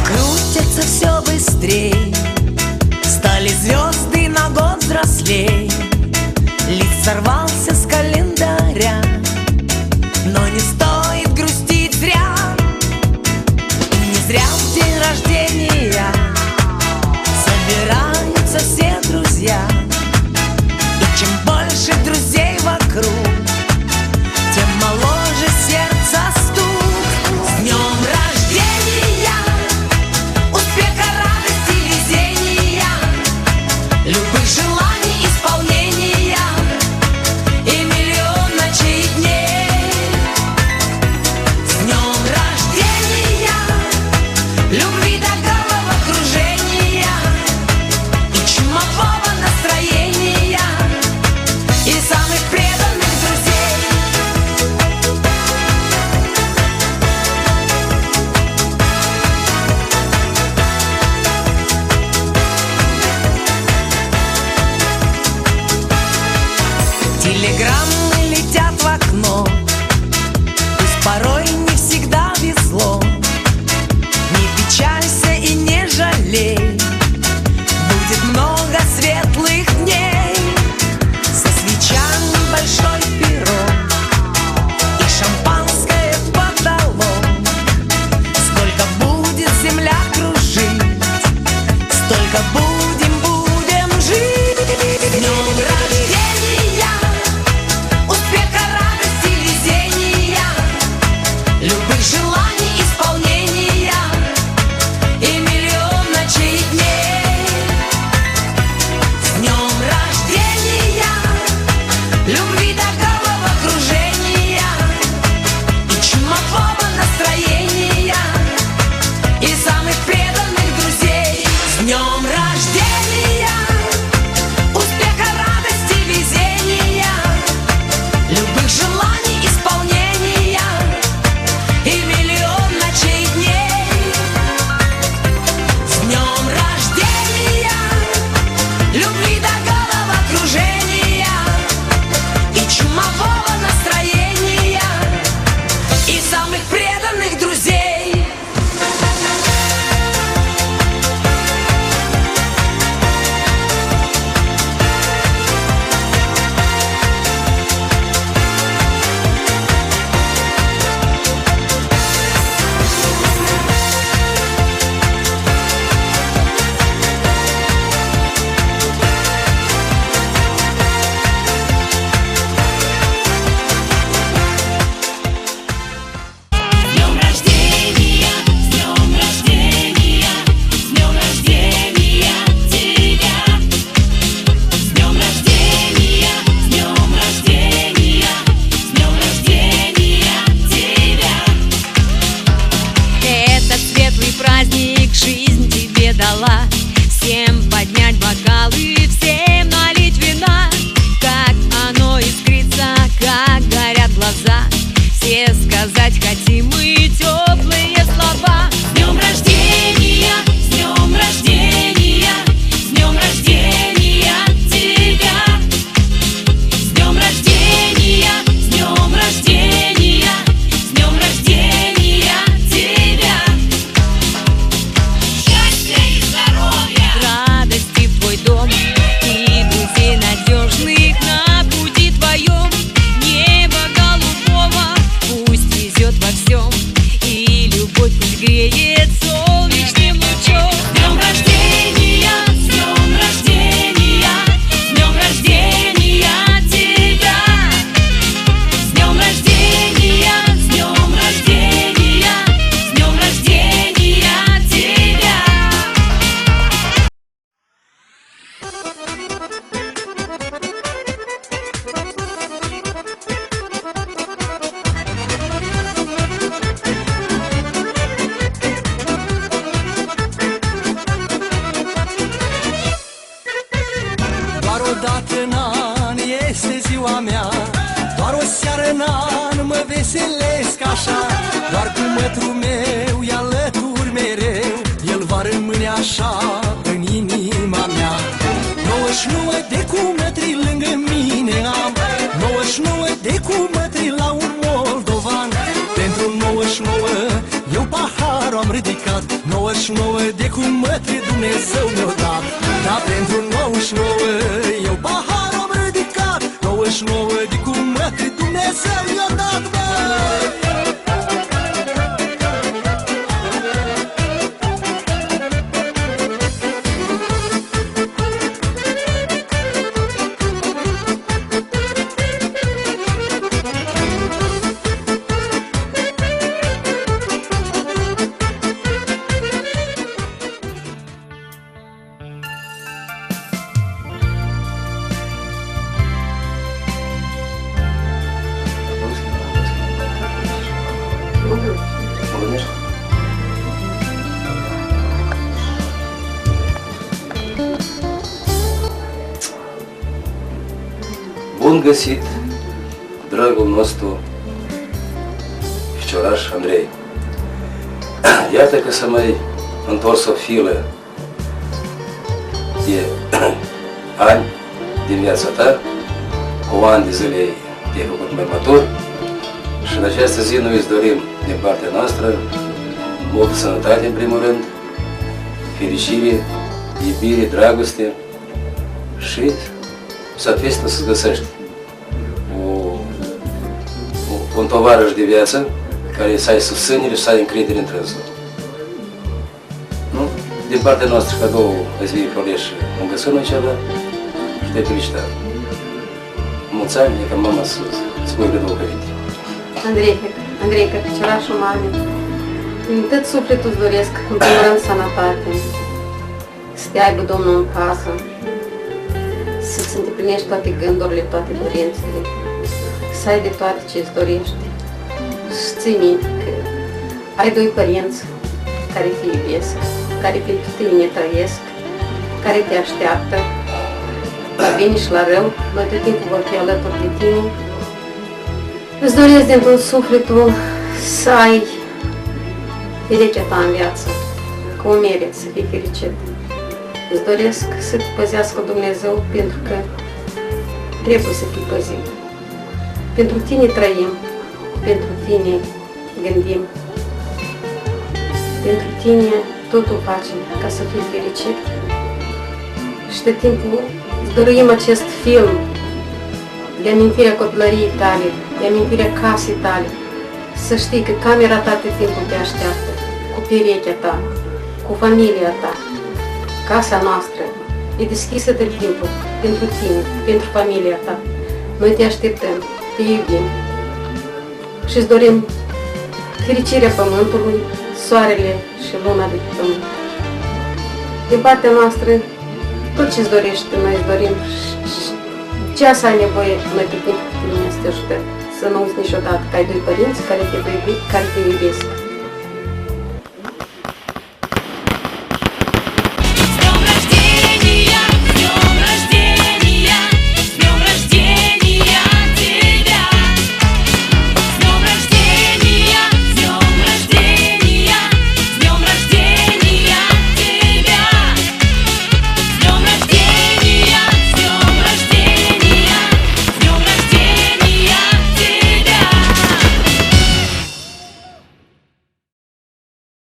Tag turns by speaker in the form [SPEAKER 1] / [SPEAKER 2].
[SPEAKER 1] крутятся все быстрей, стали звезды на год взрослей. Лист сорвался с календаря, но не стоит грустить зря. Не зря в день рождения собираются все друзья. И чем больше друзей вокруг, тем моложе сердце стук. С днем рождения, успеха, радости, везения, любых желаний исполнения и миллион ночей и дней. С днем рождения, любви до головокружения и чумового настроения и самых преданных друзей. Телеграммы летят в окно, пусть порой не всегда везло. Не печалься и не жалей, будет много светлых дней. Со свечами большой пирог и шампанское в потолок. Сколько будет земля кружить, столько будем жить. С днем рождения, успеха, радости, везения, любых желаний исполнения и миллион ночей и дней. С днем рождения, любви до головокружения и чумового настроения и самых преданных друзей. С днем рождения, успеха, радости, везения, любых желаний исполнения и миллион ночей и дней. С днем рождения, любви до головокружения и чумового настроения и самых преданных друзей.
[SPEAKER 2] Этот светлый праздник жизнь тебе дала. Всем поднять бокалы, всем налить вина. Как оно искрится, как горят глаза. Все сказать хотим мы теплые слова. С днем рождения, с днем рождения, с днем рождения тебя. С днем рождения, с днем рождения, с днем рождения тебя. Счастья и здоровья, радости в твой дом и друзей надежных на пути твоем. Небо голубого пусть везет во всем, и любовь пусть греет солнечным лучом. С днем рождения, с днем рождения, с днем рождения тебя. С днем рождения, с днем рождения, с днем рождения тебя.
[SPEAKER 3] Doar o dată în an este ziua mea, doar o seară în an mă veselesc așa. Doar cu mătrul meu e alături mereu, el va rămâne așa în inima mea. 99 de cumătri lângă mine am, 99 de cumătri la un moldovan. Pentru 99 eu paharul am ridicat. dat 99 de cum mătri Dumnezeu mi-a dat. Dar pentru 99 eu pahar am ridicat, 99 de cum mătri Dumnezeu mi-a dat, băi.
[SPEAKER 4] Bun găsit, dragul nostru ficioraș Andrei. Iată că s-a mai întors o filă de ani din viața ta, cu ani de zile te-ai făcut mai matur și în această zi noi îți dorim din partea noastră multă sănătate în primul rând, fericire, iubire, dragoste și soartă să-ți găsești un tovarăș de viață care să ai susținere și să ai încredere în trânsul. Nu? Din partea noastră, cadou azi vii Floreș, am găsit noi ceva și te-ai felicitat. Mulți ani, e ca mama să spui de două cuvinte.
[SPEAKER 5] Andrei, ficiorașul mame, din tot sufletul îți doresc, în primul rând, sănătate, să te aibă Domnul în casă, să-ți îndeplinești toate gândurile, toate dorințele, să ai de toate ce îți dorești. Și ții minte că ai doi părinți care te iubesc, care pentru tine trăiesc, care te așteaptă la bine și la rău, noi tot timpul vor fi alături de tine. Îți doresc din tot sufletul să ai fericirea ta în viață, că o meriți să fii fericit. Îți doresc să te păzească Dumnezeu pentru că trebuie să fii păzit. Pentru tine trăim, pentru tine gândim, pentru tine totul facem ca să fii fericit. Și de timpul îți dorim acest film de amintirea copilăriei tale, de amintirea casei tale, să știi că camera ta de timpul te așteaptă, cu perechea ta, cu familia ta. Casa noastră e deschisă de timpul pentru tine, pentru familia ta. Noi te așteptăm, te iubim și îți dorim fericirea pământului, soarele și luna de pe pământ. Din partea noastră, tot ce-ți dorești, noi îți dorim și ce să ai nevoie, noi pe timpul tine să te ajutăm. Să nu uiți niciodată că ai doi părinți care te iubesc.